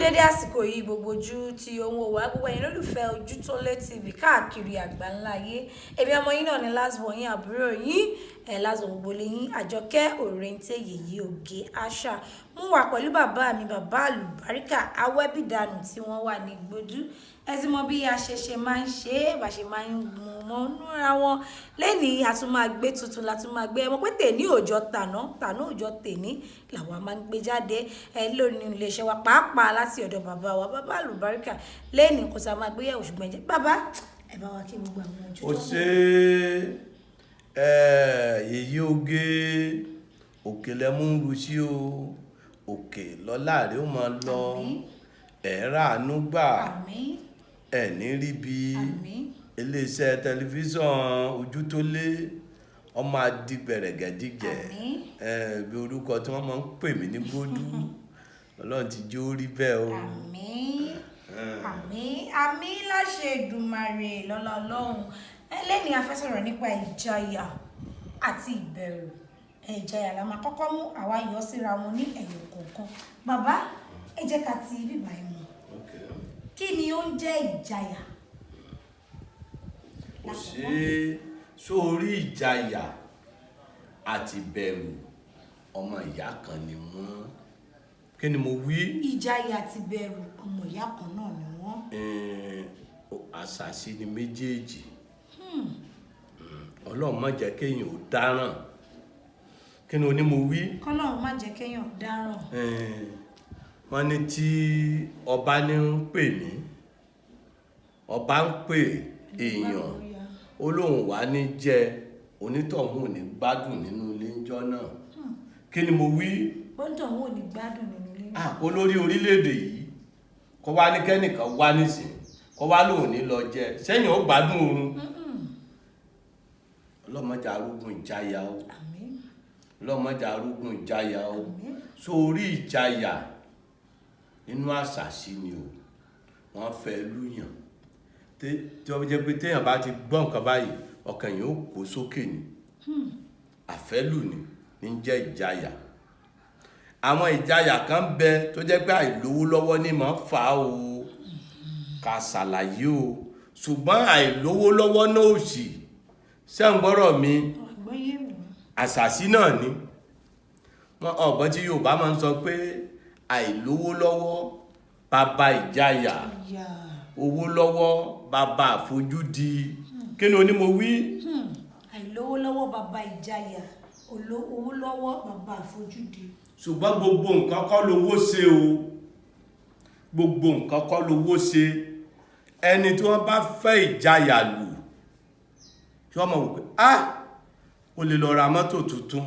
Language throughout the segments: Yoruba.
dédé àsìkò yìí gbogbo ojú tí ohun òwò gbogbo ẹ̀yin lólùfẹ́ Ojútólé TV káàkiri àgbáńlá ayé èmi ọmọ yín náà ni lásìbọ̀ yín àbúrò yín lásìbọ̀ gbogbo lẹ́yìn Àjọkẹ́ Òrèǹtẹ̀ Yèyé Oge Àṣà mú wà pẹ̀lú bàbá mi bàbá Alubarika Awẹ́bìdànù tí wọ́n wà ní Gbójú ẹ ti mọ bí a ṣe máa ń ṣe é bá ṣe máa ń mú mọ́ núra wọn lẹ́nìí a tún máa gbé tuntun la tún máa gbé ẹ mọ̀ pé tèní òòjọ́ tàná òòjọ́ tèní làwọn máa ń gbé jáde lónìí iléeṣẹ́ wa pàápàá láti ọ̀dọ̀ bàbá wa bàbá Alubarika lẹ́nìí kò sá máa gbéyàwó ṣùgbọ́n ẹ jẹ́ bàbá ẹ bá wa kí gbogbo àwọn ojú tó ó ṣe Yèyé Oge òkè lẹ́mú ń ru sí o òkè lọ́lá rẹ̀ ó máa lọ ẹ̀rá àánú gbà ẹ̀ní ríbi iléeṣẹ́ tẹlifíṣàn Ojútólé ọmọ adigbẹ̀rẹ̀gẹ̀dígẹ̀ bí orúkọ tí wọ́n máa ń pè mí ní Gbójú Ọlọ́run ti jẹ́ ó rí bẹ́ẹ̀ o. àmín láṣẹ Èdùmàrè lọ́lá Ọlọ́run lẹ́ni a fẹ́ sọ̀rọ̀ nípa ìjayà àti ìbẹ̀rù ìjayà la máa kọ́kọ́ mú àwa yọ síra wọn ní ẹ̀yọ̀ kọ̀ọ̀kan bàbá ẹ jẹ́ ká ti bíbá ẹ̀ mọ̀ kí ni ó ń jẹ́ ìjayà. kò sí sórí ìjayà àti ìbẹ̀rù ọmọ ìyá kan ni wọ́n. Kí ni mo wí? Ìjayà àti ìbẹ̀rù ọmọ ìyá kan náà ni wọ́n. Àṣàsí ni méjèèjì. Ọlọ́run má jẹ́ kéèyàn ó dáràn. Kí ni o ní mo wí? Kọ́lọ́run má jẹ́ kéèyàn dáràn. Wọ́n ní tí ọba ní ń pè mí ọba ń pè èèyàn ó lóun wá ní jẹ onítọ̀hún ò ní gbádùn nínú ilé ńjọ́ náà. Kí ni mo wí? Onítọ̀hún ò ní gbádùn nínú ilé náà. Olórí orílẹ̀-èdè yìí kó wá ní kẹ́nìkan wá nísìn kó wá lóun ní lọ jẹ sẹ́yìn ó gbádùn oorun. Ọlọ́mọdé arúgbó ìjayà o. Ọlọ́mọdé arúgbó ìjayà o. Sórí ìjayà nínú àṣàsí ni o wọ́n fẹ́ lúyàn tí wọ́n jẹ́ pé téèyàn bá ti gbọ́ nǹkan báyìí ọkàn yìí ó kó sókè ni àfẹ́lù ni ní jẹ́ ìjayà. Àwọn ìjayà kan bẹ tó jẹ́ pé àìlówó lọ́wọ́ ní máa fà á o ká ṣàlàyé o ṣùgbọ́n àìlówó lọ́wọ́ náà ò sì sẹ́ǹgbọ́rọ̀ mi àṣàsí náà ni ọ̀gbọ́n tí Yorùbá máa ń sọ pé àìlówó lọ́wọ́ bàbá ìjayà owó lọ́wọ́ bàbá àfojúdi. Kí ni o ní mo wí? Àìlówó lọ́wọ́ bàbá ìjayà owó lọ́wọ́ bàbá àfojúdi. Ṣùgbọ́n gbogbo nǹkan kọ́ lówó ṣe o gbogbo nǹkan kọ́ lówó ṣe. Ẹni tí wọ́n bá fẹ́ ìjayà lù kí wọ́n mọ̀ wípé o lè lọ ra mọ́tò tuntun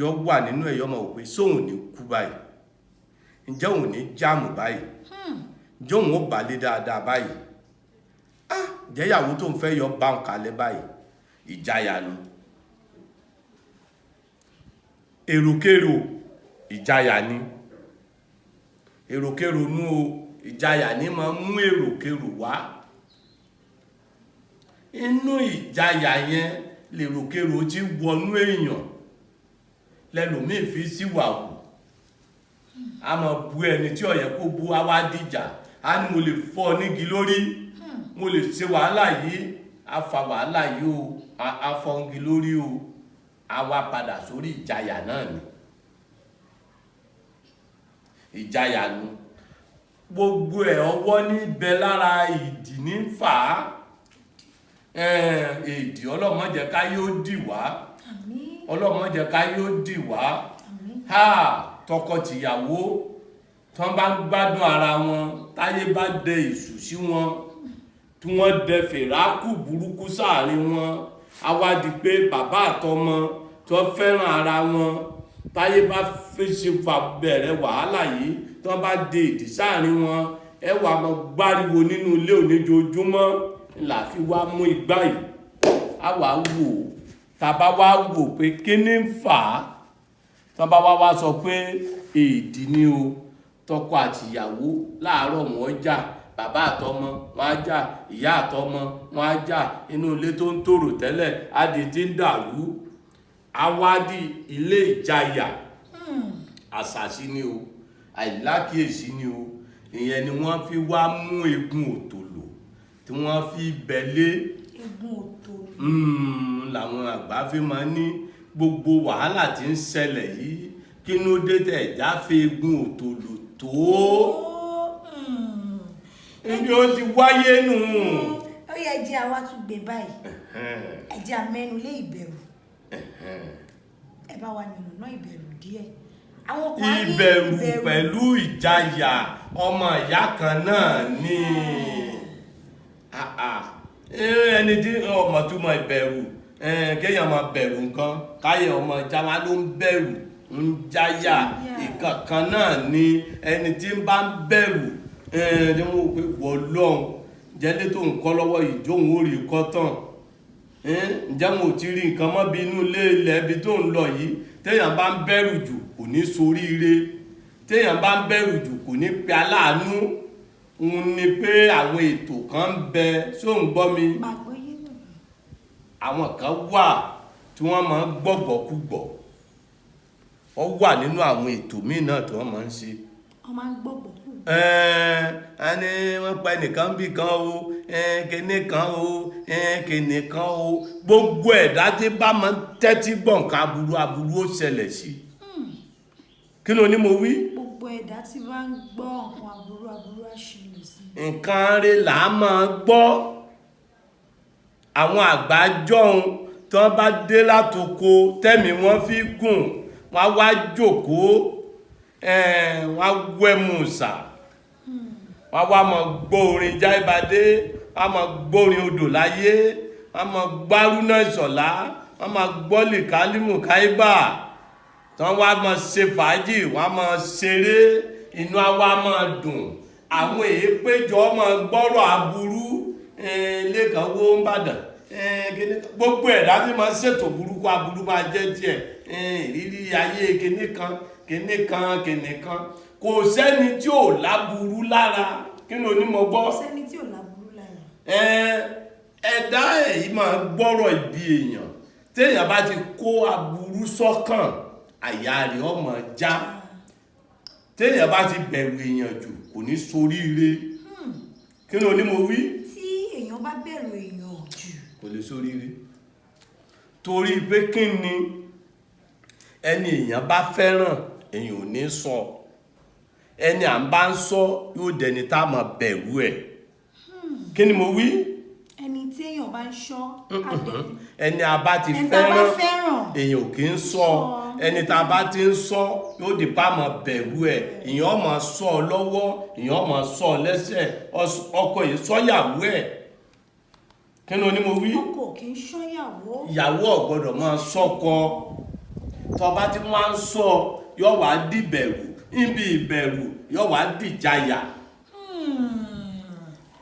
yọ wà nínú ẹ̀ yọ mọ̀ wípé sóhun ní kú báyìí ǹjẹ́ òun ní jáàmù báyìí ǹjẹ́ òun ó bàlé dáadáa báyìí ǹjẹ́ ìyàwó tó ń fẹ́ yọ bá ń kalẹ̀ báyìí ìjayà nu. Èròkérò ìjayà ni èròkérò nú o ìjayà ní máa mú èròkérò wá. Inú ìjayà yẹn lèròkérò ti wọnú èèyàn lẹ́lòmíì fi síwàwù a mọ̀ bú ẹni tí ó yẹ kó bú a wá dìjà a ní mo lè fọ́ nígi lórí mo lè ṣe wàhálà yìí a fa wàhálà yìí o a fọ́ngi lórí o a wá padà sórí ìjayà náà ni ìjayà nu gbogbo ẹ̀ ọwọ́ níbẹ̀ lára ìdì ní fà á èdì Ọlọ́run jẹ́ ká yóò dì wá Ọlọ́run jẹ́ ká yóò dì wá tọkọtìyàwó tán bá ń gbádùn ara wọn táyé bá dẹ ìṣù sí wọn tí wọ́n dẹ fèrákù burúkú sáàrin wọn a wá di pé bàbá àtọmọ tó fẹ́ràn ara wọn táyé bá fèsì fà bẹ̀rẹ̀ wàhálà yìí tí wọ́n bá dẹ ìdí sáàrin wọn ẹ wà mọ gbáriwo nínú ilé oníjoojúmọ́ là fi wá mú igbá yìí a wà wò tàbá wá wò pé kí ni ń fà á tán bá wá sọ pé èdì ni o tọkọ àtìyàwó láàárọ̀ wọ́n jà bàbá àtọmọ wọ́n á jà ìyá àtọmọ wọ́n á jà inú ilé tó ń tòrò tẹ́lẹ̀ adi tí ń dàrú awádìí ilé ìjayà àṣàsí ni o àìlákìyèsí ni o ìyẹn ni wọ́n fi wá mú egun òtòlò tí wọ́n fi bẹ̀lé egun òtòlò làwọn àgbà fi máa ní gbogbo wàhálà tí ń ṣẹlẹ̀ yìí kí ló dé tẹ̀ já fi egun òtòlò tó ibi ó ti wáyé nù. ó yẹ jẹ́ àwa tún gbé báyìí ẹ jẹ́ àmẹ́nu lé ìbẹ̀rù ẹ bá wa nínú náà ìbẹ̀rù díẹ̀. Ìbẹ̀rù pẹ̀lú ìjayà ọmọ ìyá kan náà ni ẹni tí ọmọ túmọ̀ ìbẹ̀rù kéèyàn máa bẹ̀rù nǹkan káyọ̀ ọmọ ìjáwá ló ń bẹ̀rù ń jáyà ìkankan náà ni ẹni tí ń bá ń bẹ̀rù tí wọ́n pè wọ́ lọ́hùn jẹ́lé tó ń kọ́ lọ́wọ́ ìjóhùn ó rí kọ́ tán ǹjẹ́ wọn ò ti rí nǹkan mọ́ bí inú ilé ilẹ̀ ibi tó ń lọ yìí téèyàn bá ń bẹ̀rù jù kò ní soríire téèyàn bá ń bẹ̀rù jù kò ní pe aláàánú òun ni pé àwọn ètò kan ń bẹ só ń gbọ́ mi àwọn kan wà tí wọ́n máa ń gbọ́gbọ́kúgbọ̀ wọ́n wà nínú àwọn ètò míì náà tí wọ́n máa ń ṣe. wọ́n máa ń gbọ́gbọ́kúgbọ̀. a ní wọ́n pa ẹnìkan bí kan o kíní kan o kíní kan o gbogbo ẹ̀dá tí bá máa ń tẹ́tí gbọ̀ǹkà aburú ó ṣẹlẹ̀ sí kí ló ní mo wí. gbogbo ẹ̀dá tí bá ń gbọ́ nǹkan aburú á ṣẹlẹ̀ sí. nǹkan rẹ̀ là á máa gbọ́ àwọn àgbà jọ̀hún tí wọ́n bá dé látoko tẹ́mi wọ́n fi gùn wọ́n wá jókòó wọ́n wẹ́mú sà wọ́n wá máa gbọ́ orin Jáìbádé wọ́n máa gbọ́ orin odò láyé wọ́n máa gbárúná ìṣọ̀lá wọ́n máa gbọ́ lìkálímù káíbà tán wá máa ṣe fàájì wọ́n máa ṣeré inú àwa máa dùn àwọn èyí péjọ máa gbọ́rọ̀ aburú lẹ́kàn wó ń bàdàn gbogbo ẹ̀dá tí máa ṣètò burúkú aburú máa jẹ́ tiẹ̀ ìrírí ayé kinní kan kò sẹ́ni tí ò láburú lára kí ló ní mo gbọ́. kò sẹ́ni tí ò láburú lára. ẹ̀dá èyí máa gbọ́rọ̀ ìbí èèyàn téèyàn bá ti kó aburú sọ́kàn àyà rẹ̀ ọmọ já téèyàn bá ti bẹ̀rù èèyàn jù kò ní soríire kí ló ní mo wí. tí èèyàn bá bẹ̀rù èèyàn jù kò lè soríire torí pé kí ni ẹni èèyàn bá fẹ́ràn èèyàn ò ní sọ ẹni à ń bá ń sọ yóò dẹni tá a máa bẹ̀rù ẹ̀ kí ni mo wí. ẹni tí èèyàn bá ń ṣọ́ ẹni a bá ti fẹ́ràn èèyàn ò kì í sọ ẹni tá a bá ti ń sọ yóò di pa máa bẹ̀rù ẹ̀ èèyàn máa sọ ọ lọ́wọ́ èèyàn máa sọ ọ lẹ́sẹ̀ ọkọ yìí sọ́yàwó ẹ̀ kí ni mo wí. ọkọ kì í ṣọ́yàwó. ìyàwó ò gbọ́dọ̀ máa sọ́kọ tó bá ti máa ń sọ yóò wá dìbẹ̀rù níbi ìbẹ̀rù yóò wá dìjayà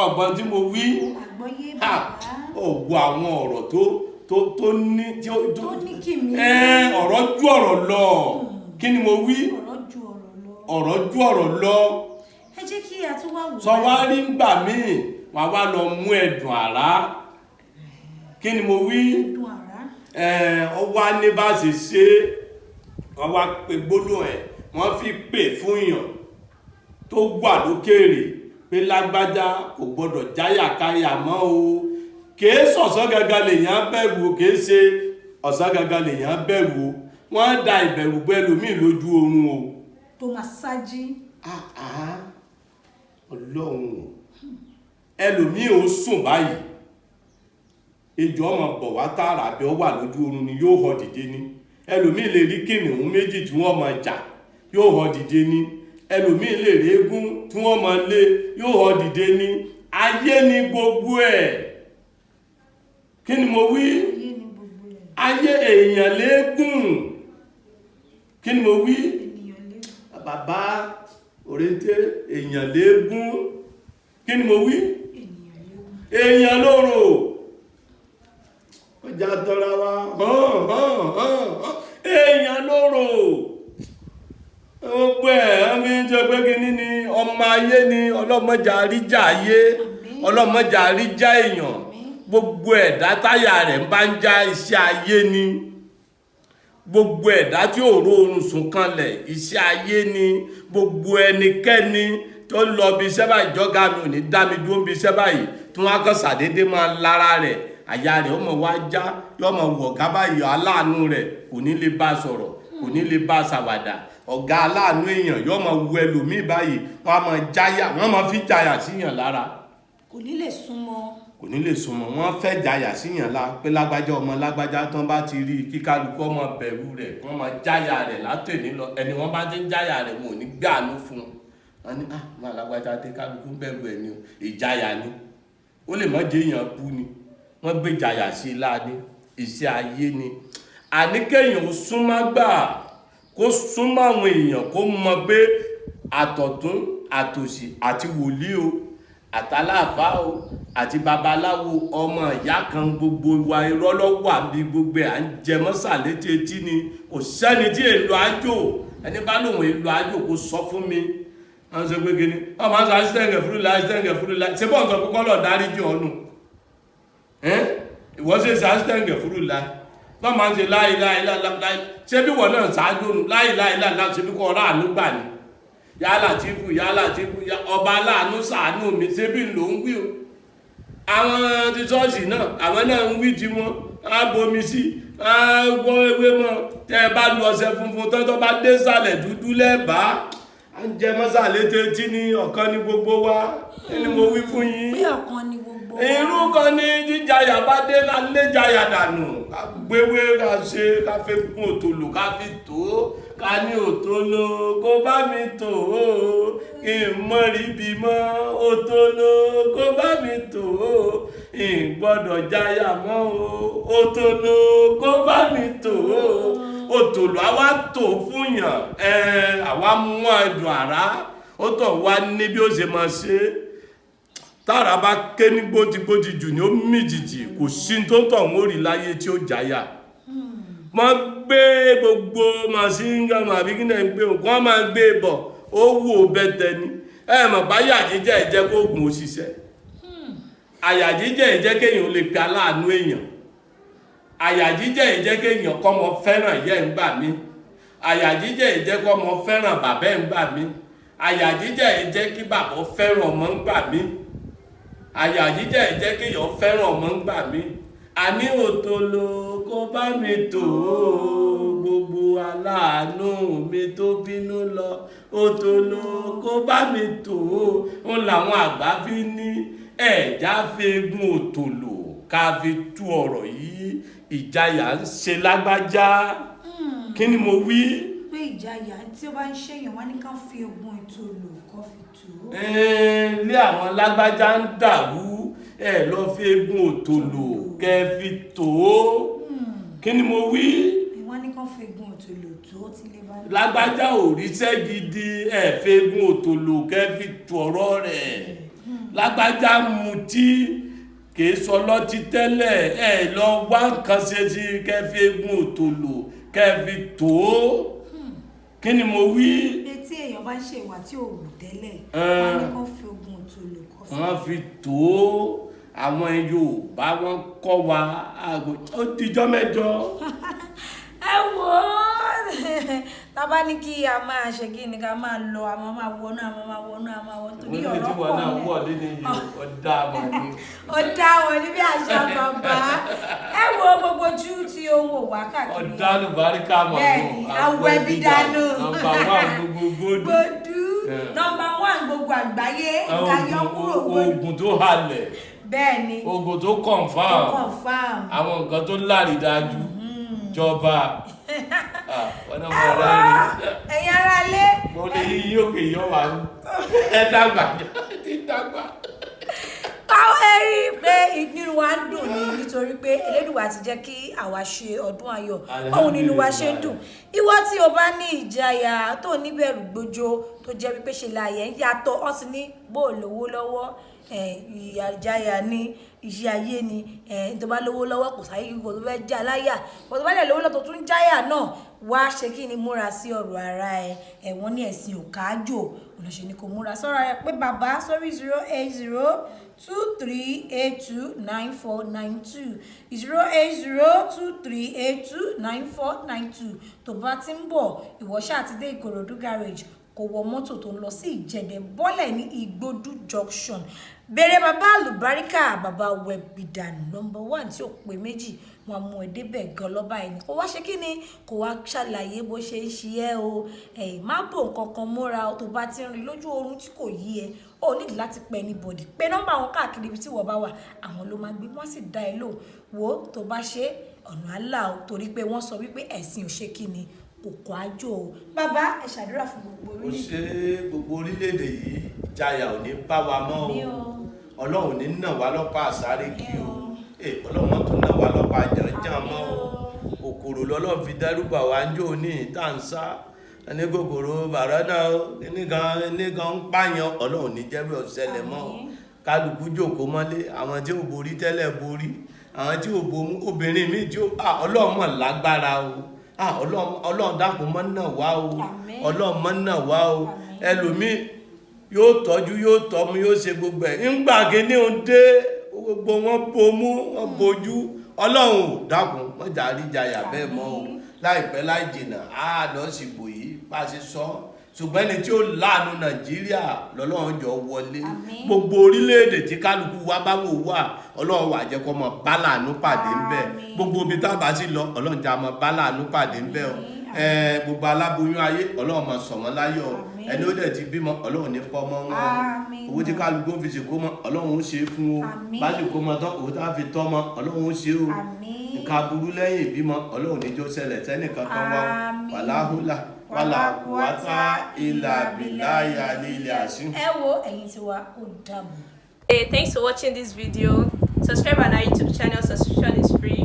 ọgbọ́n tí mo wí ògbó àwọn ọ̀rọ̀ tó ní kìmí ọ̀rọ̀ ju ọ̀rọ̀ lọ kí ni mo wí ọ̀rọ̀ ju ọ̀rọ̀ lọ ẹ jẹ́ kí a tún wá wò sọ wá rí ngbà míì wà wá lọ mú ẹ̀dùn àrá kí ni mo wí ọ wá ní bá ṣe ṣe wọ́n wá pe gbólóhùn ẹ̀ wọ́n fi pè fún èèyàn tó gbà lókèèrè pé lágbájá kò gbọdọ̀ jáyàkáyà mọ́ o kìí sọ̀sán gangan lèèyàn bẹ̀rù o kìí ṣe ọ̀sán gangan lèèyàn bẹ̀rù o wọ́n da ìbẹ̀rù bọ́ ẹlòmíì lójú oorun o. tó máa ṣáájí. ọlọ́run ẹlòmíì ò sùn báyìí ejò ọmọ bọ̀ wá tààrà bí ó wà lójú oorun ni yóò họ dìde ní ẹlòmíì lè rí kìnìún méjì tí wọ́n máa jà yóò họ dìde ní ẹlòmíì lè rí eégún tí wọ́n máa lé yóò họ dìde ní ayé ni gbogbo ẹ̀ kí ni mo wí ayé èèyàn léégún kí ni mo wí bàbá òrèǹté èèyàn léégún kí ni mo wí èèyàn lóró ọjà tọ́ra wa èèyàn lóró gbogbo ẹ̀ ẹ̀mí jẹ́ pé kíní ni ọmọ ayé ni ọlọ́mọjà àríjà ayé ọlọ́mọjà àríjà èèyàn gbogbo ẹ̀dá táyà rẹ̀ ń bá ń já iṣẹ́ ayé ni gbogbo ẹ̀dá tí ò róorun sùn kanlẹ̀ iṣẹ́ ayé ni gbogbo ẹnikẹ́ni tó lọ bí iṣẹ́ báyìí jọ́gá mi ò ní dá mi dúró bí iṣẹ́ báyìí tí wọ́n á kàn ṣàdédé máa lára rẹ̀ àyà rẹ̀ ọmọ wa já yọmọ wọ̀gá báyìí aláàánú rẹ̀ kò ní lè bá sọ̀rọ̀ kò ní lè bá ṣàwàdà ọ̀gá aláàánú èèyàn yọmọ wu ẹlòmíì báyìí wọ́n á máa jáyà wọ́n máa fi jáyà síyàn lára kò ní lè súnmọ́ wọ́n fẹ́ jáyà síyàn la pé lágbájá ọmọ lágbájá tán bá ti rí kíkálukú ọmọ bẹ̀rù rẹ̀ wọ́n máa jáyà rẹ̀ látẹ̀ní lọ ẹni wọ́n bá ti ń jáyà rẹ̀ wọn ò ní gbàánú fún wọn ní máa lágbájá dé kálukú bẹ̀rù ẹ̀ ni ìjáyà ni ó lè má jẹ́ èèyàn bú ni wọ́n gbé jáyà sí i láàní iṣẹ́ ayé ni àníkéèyàn ó súnmọ́ gbà kó súnmọ́ àwọn èèyàn kó mọ pé àtọ̀tún àtòsì àti wòlíì o àtàláàfá o àti babaláwo ọmọ ìyá kan gbogbo wa irọ́ lọ́wọ́ àbí gbogbo à ń jẹ mọ́sàlẹ̀ tí ni kò sẹ́ni tí èlò àjò ẹni bá lòun èlò àjò kó sọ fún mi wọ́n sọ pé kíni wọ́n máa ń sọ àṣìṣẹ́ǹgẹ̀ fúrúlá ṣé bọ́ọ̀ sọ pé kọ́lọ̀ dáríjì ọ̀nù ìwọ́n ṣe àṣìṣẹ́ǹgẹ̀ fúrúlá wọ́n máa ń ṣe láìláìláì ṣé bí wọ́n náà ṣáájú láìláìláì ṣe bí kọ́ ọ̀rá àlúgbà ni yálà tí fù ọba aláàánú ṣàánú mi ṣé bí ló ń wí o àwọn ti ṣọ́ọ̀ṣì náà àwọn náà ń wí tí wọ́n á bomi sí á gbọ́ ewé mọ́ tẹ́ ẹ bá lu ọṣẹ funfun tọ́tọ́ bá dé sàlẹ̀ dúdú lẹ́bàá à ń jẹ mọ́sàlẹ̀ tẹ́tí ní ọ̀kan ní gbogbo wa ni mo wí fún yín bí ọ̀kan ní gbogbo wa irú kan ní jíjàyà bá dé ká lé jàyà dànù ká gbéwé ká ṣe ká fẹ́ kún òtòlò ká fi tó ká ní òtòlò kó bá mi tò ó kí n mọ́ rí bí mọ́ òtòlò kó bá mi tò ó ìgbọ́dọ̀ jáyà mọ́ o òtòlò kó bá mi tò ó òtòlò àwa tò fún yàn àwa mú ẹdùn àrá ó tọ̀ wá ní bí ó ṣe máa ṣe tára bá ké ní gbójigbóji jù ní ó mìjìjì kò sí tó tọ̀ wọ́n rí láyé tí ó jáyà wọ́n gbé gbogbo màsíńgàmù àbí kí náà gbé wọ́n máa gbé bọ̀ ó wù ó bẹ́tẹ̀ ni mọ̀ báyà jíjẹ́ ìjẹ́ kó gùn ó ṣiṣẹ́ àyà jíjẹ́ ìjẹ́ kéèyàn lè pe aláàánú èèyàn àyà jíjẹ́ ìjẹ́ kéèyàn kọ́mọ fẹ́ràn ìyá ẹ̀ ń gbà mí àyà jíjẹ́ ìjẹ́ kọ́mọ fẹ́ràn bàbá ẹ̀ ń gbà mí àyà jíjẹ́ ìjẹ́ kí bàbá fẹ́ràn ọmọ ń gbà mí àyà jíjẹ́ ìjẹ́ kéèyàn fẹ́ràn ọmọ ń gbà mí àní òtòlò kó bá mi tò ó gbogbo aláàánú mi tó bínú lọ òtòlò kó bá mi tò ó ń làwọn àgbà fi ní ẹ̀já fegun òtòlò ká fi tú ọ̀rọ̀ yìí ìjayà ń ṣe lágbájá kí ni mo wí. pé ìjayà tí ó bá ń ṣèyàn wá ní ká fi ogun ìtòlò kó fi tù ú. ilé àwọn lágbájá ń dàrú lọ fi egun òtòlò kẹ fi tò ó kí ni mo wí. wọ́n ní ká fi egun òtòlò tó ó ti lè bá. lágbájá ò ríṣẹ́ gidi fi egun òtòlò kẹ fi tò ọ̀rọ̀ rẹ̀ lágbájá mutí kìí sọ lọ́tí tẹ́lẹ̀ lọ wá nǹkan ṣe sí kẹ fi egun òtòlò kẹ fi tò ó kí ni mo wí. pé tí èèyàn bá ń ṣe ìwà tí ò wù tẹ́lẹ̀ wọ́n ní ká fi ogun òtòlò kó fi. wọ́n fi tò ó àwọn Yorùbá wọn kọ́ wa ó dijọ́ mẹ́jọ. ẹ wò ó tábà ní kí a máa ṣe kí ni ká máa lọ àmọ́ máa wọnú torí ọ̀rọ̀ pọ̀ lẹ́yìn ọ̀dà àmàlí. ọ̀dà wọn ní bí àṣà bàbá ẹ wo gbogbo ojú tí ó ń wò wá káàkiri. ọ̀dà Alubarika mọ̀ bẹ́ẹ̀ni awọ ẹbí dànù. nọ́mbà 1 gbogbo gbòdú nọ́mbà 1 gbogbo àgbáyé ìdáyọ kúrò gbòdú. oògùn tó halẹ̀. bẹ́ẹ̀ni oògùn tó confam. àwọn nǹkan tó lárídájú jọba. ẹ̀yin ará lé. mo lè yí òkè yọ wà ní ẹ dàgbà ti dàgbà. káwọn ẹ rí i pé inú wa ń dùn ní nítorí pé Elédùwà ti jẹ́ kí àwa ṣe ọdún ayọ̀ báwo nínú wa ṣe ń dùn. ìwọ tí o bá ní ìjayà tó níbẹ̀rù gbójó tó jẹ́ wípé ṣe láàyè ń yàtọ̀ ọ́ sì ní bó lówó lọ́wọ́ ìjayà ní iṣẹ́ ayé ni tó bá lówó lọ́wọ́ kò sáyé kíkọ tó fẹ́ já láyà kò tó bá lẹ̀ lówó lọ́wọ́ tó tún jáyà náà wá ṣe kí ni múra sí ọ̀rọ̀ ara wọ́n ní ẹ̀sìn òkájò olóṣè ni kò múra sọ́ra ẹ pé bàbá sórí 08023829492 08023829492 tó bá ti ń bọ̀ ìwọ ṣáà ti dé Ìkòròdú garage kó wọ mọ́tò tó ń lọ sí Ìjẹ̀dẹ̀ bọ́lẹ̀ ní Ìgbódù junction bèrè bàbá Alubarika bàbá wẹ̀bìdànù #1 tí ò pé méjì wọn mú ẹ débẹ̀ gan lọ́ba ẹni kó wá ṣe kí ni kó wá ṣàlàyé bó ṣe ń ṣe ẹ́ o má bò nǹkan kan múra tó bá ti ń rí lójú oorun tí kò yí ẹ o nídìí láti pẹ́ anybody pé nọ́mbà wọn káàkiri ibi tí wọ́n bá wà àwọn ló máa gbé wọ́n sì dá ẹ lò wò tó bá ṣe ọ̀nà àlà o torí pé wọ́n sọ wípé ẹ̀sìn ò ṣe kí ni kò kọ́ àjò o bàbá ẹ ṣàdúrà fún gbogbo orílẹ̀-èdè. ó ṣe gbogbo orílẹ̀-èdè yìí ìjayà ò ní bá wa mọ́ o ọlọ́run ní nà wá lọ́pàá àsáré kí o ọlọ́run tó nà wá lọ́pàá jàǹjàǹ mọ́ o kòkòrò lọ́lọ́run fi dẹ́rùbà wá ń jò ní ìtànsá ẹni kòkòrò bàrádà onígan ń pààyàn ọlọ́run ní jẹ́rú ọ̀sẹ̀lẹ̀ mọ́ o kálukú jòkó mọ́lé àwọn tí ò borí tẹ́lẹ̀ borí àwọn tí ò bomú obìnrin mi tí ọlọ́run mọ̀ lágbára o ọlọ́run dákun mọ́ náà wá o ọlọ́run mọ́ náà wá o ẹlòmíì yóò tọ́jú yóò tọ́mú yóò ṣe gbogbo ẹ̀ ńgbà kíní ó dé gbogbo wọn bomú wọn bojú ọlọ́run dákun mọ́jà àríjàyà bẹ́ẹ̀ mọ́ o láìpẹ́ láì jìnnà àádọ́ sì bò yìí bá a ṣe sọ ṣùgbọ́n ẹni tí ó láàánú Nàìjíríà lọ́lọ́run jọ wọlé gbogbo orílẹ̀-èdè tí kálukú wa bá wò wà ọlọ́run wà jẹ́ kó mọ bá láàánú pàdé ń bẹ̀ gbogbo ibi tá a bá sì lọ ọlọ́run já mọ bá láàánú pàdé ń bẹ̀ o gbogbo aláboyún ayé ọlọ́run mọ sọ wọ́n láyọ̀ ẹni ó dẹ̀ ti bímọ ọlọ́run ní pọ́ mọ́ wọn owó tí kálukú fi ṣe kó mọ ọlọ́run ó ṣe é fún o bá sì kó mọ tán owó tá a fi tọ́ mọ ọlọ́run ó ṣe é o nǹkan aburú lẹ́yìn ìbímọ ọlọ́run níjó ṣẹlẹ̀ sẹ́nìkankan wá wàláhùlà wàlà kùwátá ìlà bìláyà lílẹ̀ àṣù. ẹ wo ẹ̀yin tí wa ó dàbọ̀. Hey, thanks for watching this video. Subscribe on our YouTube channel. Subscription is free.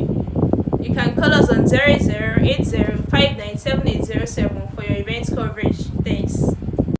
You can call us on 0080597807 for your event coverage. Thanks.